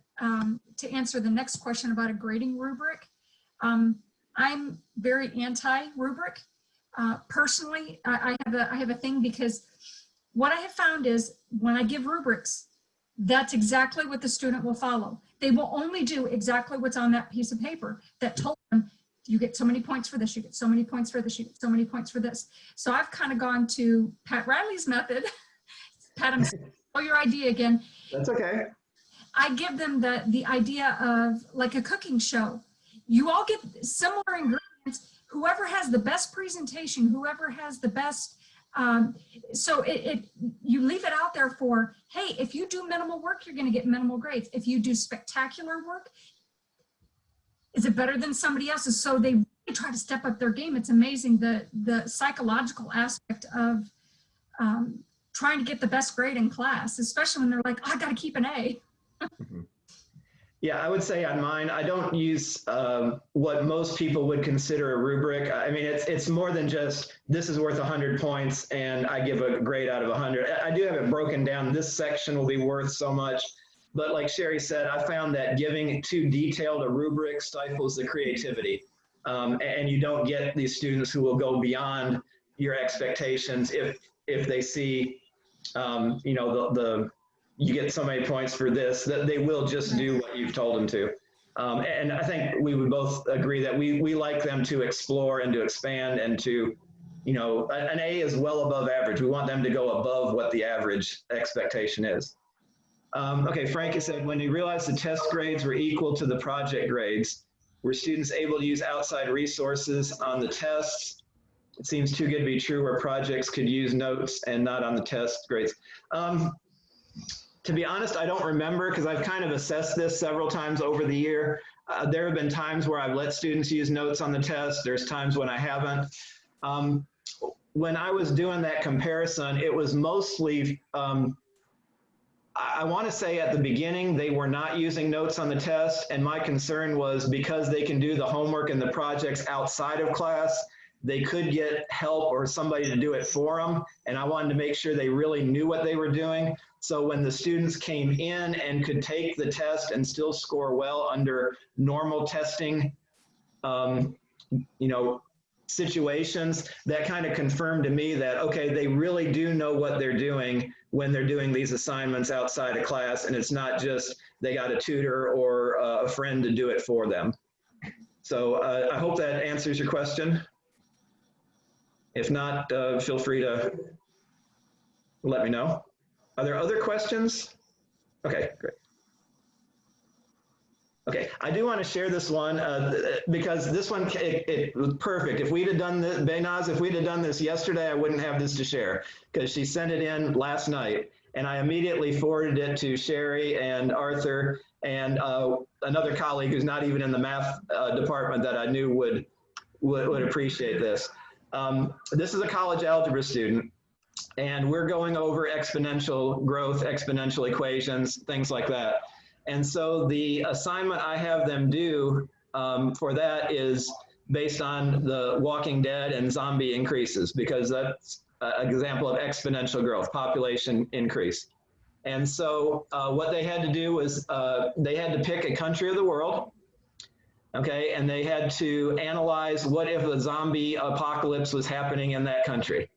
to answer the next question about a grading rubric, I'm very anti-rubric. Personally, I have a thing because what I have found is when I give rubrics, that's exactly what the student will follow. They will only do exactly what's on that piece of paper that told them, you get so many points for this, you get so many points for this, you get so many points for this. So I've kind of gone to Pat Riley's method. Pat, I'm oh, your idea again. That's okay. I give them the idea of like a cooking show. You all get similar ingredients. Whoever has the best presentation, whoever has the best, so you leave it out there for, hey, if you do minimal work, you're going to get minimal grades. If you do spectacular work, is it better than somebody else's? So they really try to step up their game. It's amazing the psychological aspect of trying to get the best grade in class, especially when they're like, oh, I got to keep an A. Yeah, I would say on mine, I don't use what most people would consider a rubric. I mean, it's more than just this is worth 100 points and I give a grade out of 100. I do have it broken down. This section will be worth so much. But like Sherry said, I found that giving too detailed a rubric stifles the creativity. And you don't get these students who will go beyond your expectations if they see, you get so many points for this, that they will just do what you've told them to. And I think we would both agree that we like them to explore and to expand and to, an A is well above average. We want them to go above what the average expectation is. Okay, Frankie said, when you realized the test grades were equal to the project grades, were students able to use outside resources on the tests? It seems too good to be true where projects could use notes and not on the test grades. To be honest, I don't remember because I've kind of assessed this several times over the year. There have been times where I've let students use notes on the test. There's times when I haven't. When I was doing that comparison, it was mostly, I want to say at the beginning, they were not using notes on the test. And my concern was because they can do the homework and the projects outside of class, they could get help or somebody to do it for them. And I wanted to make sure they really knew what they were doing. So when the students came in and could take the test and still score well under normal testing, situations, that kind of confirmed to me that, okay, they really do know what they're doing when they're doing these assignments outside of class. And it's not just they got a tutor or a friend to do it for them. So I hope that answers your question. If not, feel free to let me know. Are there other questions? Okay, great. Okay, I do want to share this one because this one, it was perfect. If we'd have done this, Behnaz, if we'd have done this yesterday, I wouldn't have this to share because she sent it in last night and I immediately forwarded it to Sherry and Arthur and another colleague who's not even in the math department that I knew would appreciate this. This is a college algebra student, and we're going over exponential growth, exponential equations, things like that. And so the assignment I have them do for that is based on the Walking Dead and zombie increases, because that's an example of exponential growth, population increase. And so what they had to do was they had to pick a country of the world, okay, and they had to analyze what if a zombie apocalypse was happening in that country.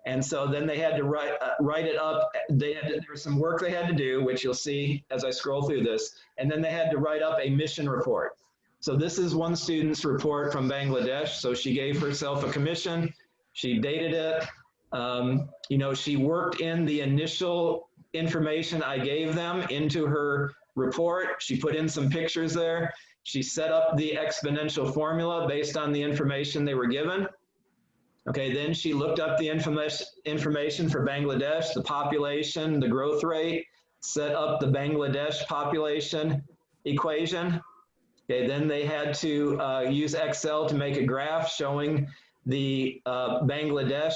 And so then they had to write it up. There was some work they had to do, which you'll see as I scroll through this, and then they had to write up a mission report. So this is one student's report from Bangladesh. So she gave herself a commission. She dated it. You know, she worked in the initial information I gave them into her report. She put in some pictures there. She set up the exponential formula based on the information they were given. Okay, then she looked up the information for Bangladesh, the population, the growth rate, set up the Bangladesh population equation. Okay, then they had to use Excel to make a graph showing the Bangladesh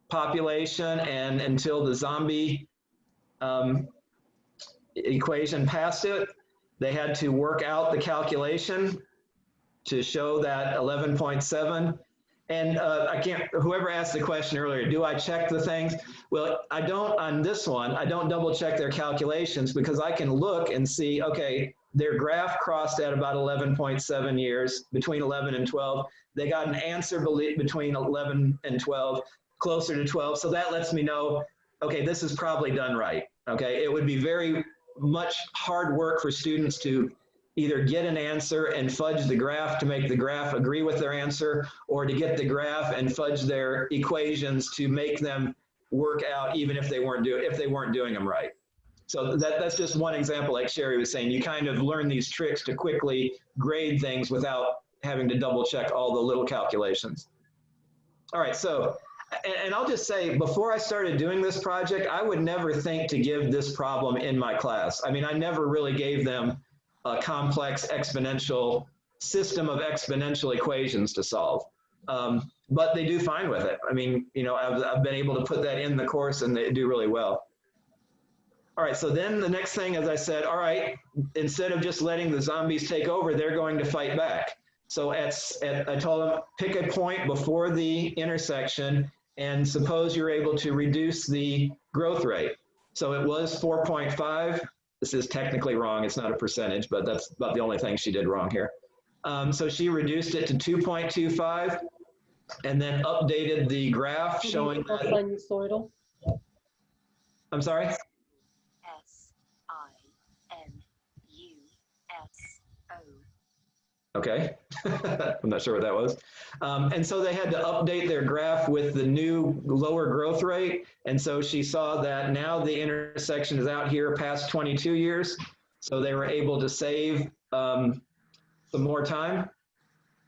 population and until the zombie equation passed it. They had to work out the calculation to show that 11.7. And I can't, whoever asked the question earlier, do I check the things? Well, I don't on this one, I don't double check their calculations because I can look and see, okay, their graph crossed at about 11.7 years, between 11 and 12. They got an answer between 11 and 12, closer to 12. So that lets me know, okay, this is probably done right. Okay, it would be very much hard work for students to either get an answer and fudge the graph to make the graph agree with their answer, or to get the graph and fudge their equations to make them work out even if they weren't doing them right. So that's just one example, like Sherry was saying, you kind of learn these tricks to quickly grade things without having to double check all the little calculations. All right, so, and I'll just say, before I started doing this project, I would never think to give this problem in my class. I mean, I never really gave them a complex exponential system of exponential equations to solve. But they do fine with it. I mean, you know, I've been able to put that in the course and they do really well. All right, so then the next thing, as I said, all right, instead of just letting the zombies take over, they're going to fight back. So I told them, pick a point before the intersection and suppose you're able to reduce the growth rate. So it was 4.5. This is technically wrong, it's not a percentage, but that's about the only thing she did wrong here. So she reduced it to 2.25 and then updated the graph showing that. Sinusoidal. I'm sorry? Okay, I'm not sure what that was. And so they had to update their graph with the new lower growth rate. And so she saw that now the intersection is out here past 22 years. So they were able to save some more time.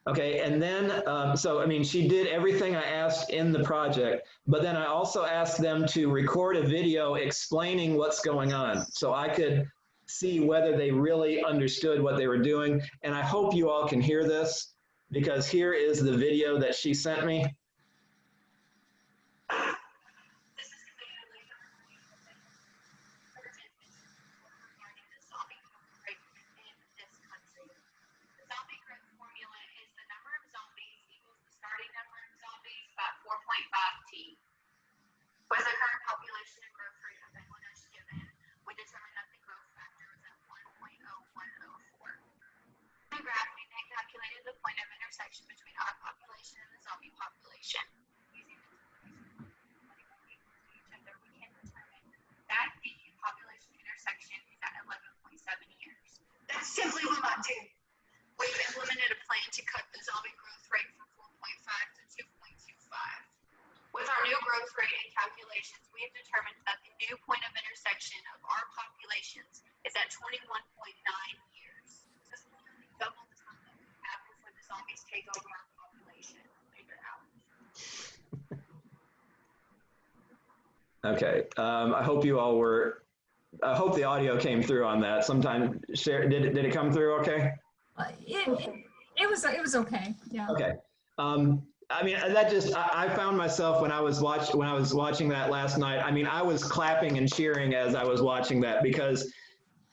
Okay, and then, so I mean, she did everything I asked in the project, but then I also asked them to record a video explaining what's going on so I could see whether they really understood what they were doing. And I hope you all can hear this because here is the video that she sent me. Was the current population and growth rate of Bangladesh given? We determined that the growth factor was at 1.0104. In the graph, we then calculated the point of intersection between our population and the zombie population. Using the two equals to each other, we can determine that the population intersection is at 11.7 years. That simply will not do. We've implemented a plan to cut the zombie growth rate from 4.5 to 2.25. With our new growth rate and calculations, we have determined that the new point of intersection of our populations is at 21.9 years. This is double the time that we have before the zombies take over our population. Figure out. Okay, I hope you all were, I hope the audio came through on that. Sometime, did it come through okay? It was okay, yeah. Okay. I mean, that just, I found myself when I was watching that last night, I mean, I was clapping and cheering as I was watching that, because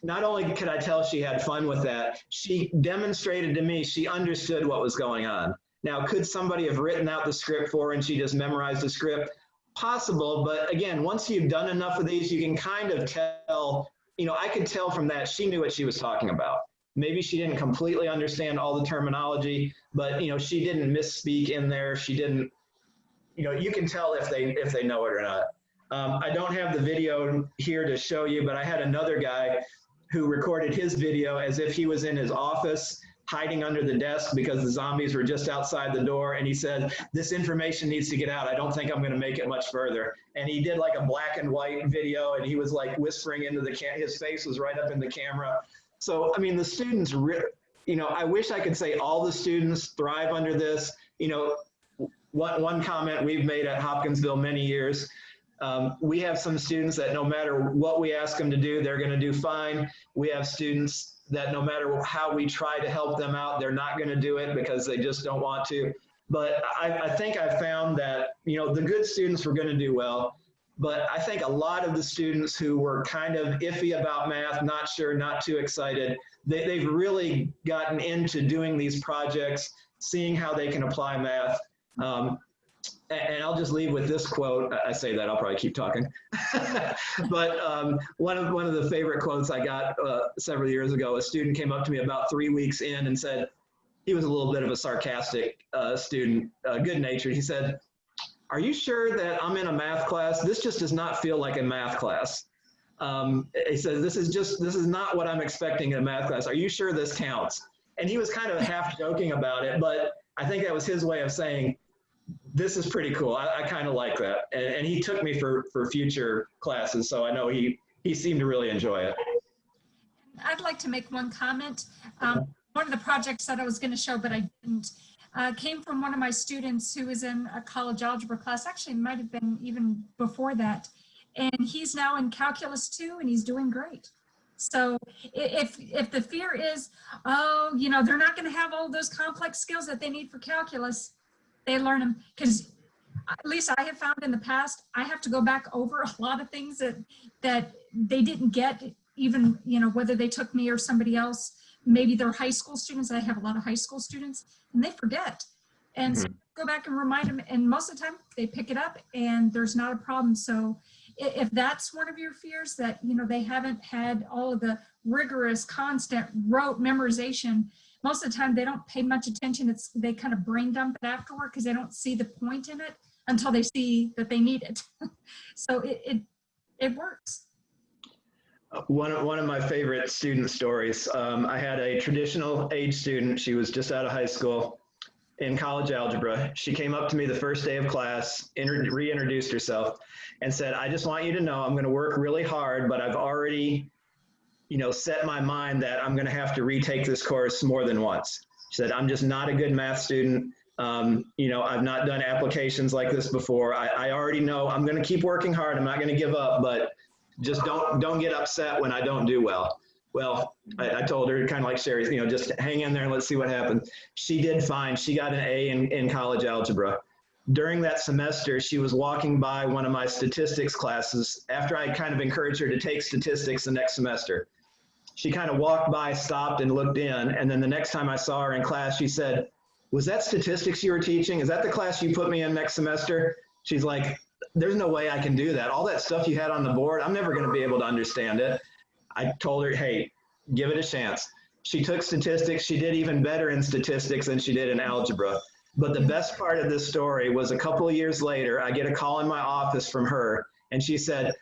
not only could I tell she had fun with that, she demonstrated to me she understood what was going on. Now, could somebody have written out the script for her and she just memorized the script? Possible, but again, once you've done enough of these, you can kind of tell, you know, I could tell from that she knew what she was talking about. Maybe she didn't completely understand all the terminology, but you know, she didn't misspeak in there. She didn't, you know, you can tell if they know it or not. I don't have the video here to show you, but I had another guy who recorded his video as if he was in his office hiding under the desk because the zombies were just outside the door. And he said, this information needs to get out. I don't think I'm going to make it much further. And he did like a black and white video, and he was like whispering into the his face was right up in the camera. So, I mean, the students, you know, I wish I could say all the students thrive under this. You know, one comment we've made at Hopkinsville many years, we have some students that no matter what we ask them to do, they're going to do fine. We have students that no matter how we try to help them out, they're not going to do it because they just don't want to. But I think I found that, you know, the good students were going to do well. But I think a lot of the students who were kind of iffy about math, not sure, not too excited, they've really gotten into doing these projects, seeing how they can apply math. And I'll just leave with this quote. I say that, I'll probably keep talking. But one of the favorite quotes I got several years ago, a student came up to me about 3 weeks in and said, he was a little bit of a sarcastic student, good-natured. He said, are you sure that I'm in a math class? This just does not feel like a math class. He says, this is not what I'm expecting in a math class. Are you sure this counts? And he was kind of half joking about it, but I think that was his way of saying, this is pretty cool. I kind of like that. And he took me for future classes, so I know he seemed to really enjoy it. I'd like to make one comment. One of the projects that I was going to show, but I didn't, came from one of my students who was in a college algebra class. Actually, it might have been even before that. And he's now in Calculus 2, and he's doing great. So if the fear is, oh, you know, they're not going to have all those complex skills that they need for calculus, they learn them, because at least I have found in the past, I have to go back over a lot of things that they didn't get, even, you know, whether they took me or somebody else. Maybe they're high school students. I have a lot of high school students, and they forget. And so go back and remind them, and most of the time they pick it up and there's not a problem. So if that's one of your fears, that, you know, they haven't had all of the rigorous, constant rote memorization, most of the time they don't pay much attention. They kind of brain dump it afterward because they don't see the point in it until they see that they need it. So it works. One of my favorite student stories, I had a traditional age student. She was just out of high school in college algebra. She came up to me the first day of class, reintroduced herself, and said, I just want you to know I'm going to work really hard, but I've already, you know, set my mind that I'm going to have to retake this course more than once. She said, I'm just not a good math student. You know, I've not done applications like this before. I already know I'm going to keep working hard. I'm not going to give up, but just don't get upset when I don't do well. Well, I told her, kind of like Sherry, you know, just hang in there and let's see what happens. She did fine. She got an A in college algebra. During that semester, she was walking by one of my statistics classes after I kind of encouraged her to take statistics the next semester. She kind of walked by, stopped, and looked in. And then the next time I saw her in class, she said, was that statistics you were teaching? Is that the class you put me in next semester? She's like, there's no way I can do that. All that stuff you had on the board, I'm never going to be able to understand it. I told her, hey, give it a chance. She took statistics. She did even better in statistics than she did in algebra. But the best part of this story was a couple of years later, I get a call in my office from her, and she said,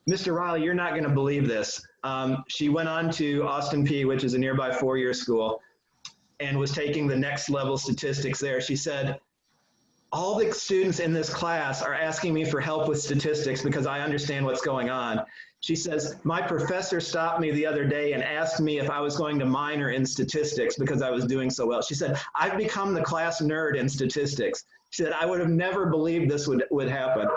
Mr. Riley, you're not going to believe this. She went on to Austin Peay, which is a nearby four-year school, and was taking the next level statistics there. She said, all the students in this class are asking me for help with statistics because I understand what's going on. She says, my professor stopped me the other day and asked me if I was going to minor in statistics because I was doing so well. She said, I've become the class nerd in statistics. She said, I would have never believed this would happen.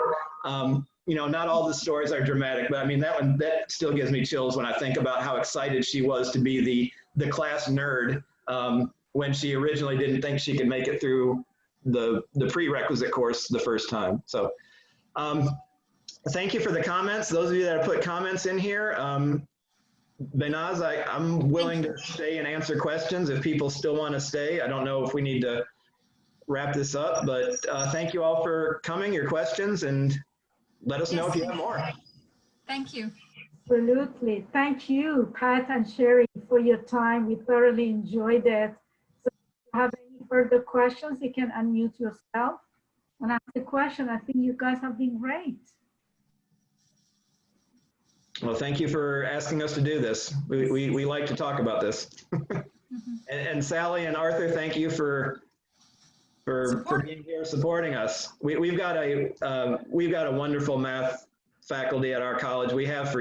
You know, not all the stories are dramatic, but I mean, that still gives me chills when I think about how excited she was to be the class nerd when she originally didn't think she could make it through the prerequisite course the first time. So thank you for the comments. Those of you that have put comments in here, Benaz, I'm willing to stay and answer questions if people still want to stay. I don't know if we need to wrap this up, but thank you all for coming, your questions, and let us know if you have more. Thank you. Absolutely. Thank you, Pat and Sherry, for your time. We thoroughly enjoyed it. So if you have any further questions, you can unmute yourself and ask the question. I think you guys have been great. Well, thank you for asking us to do this. We like to talk about this. And Sally and Arthur, thank you for being here supporting us. We've got a wonderful math faculty at our college. We have for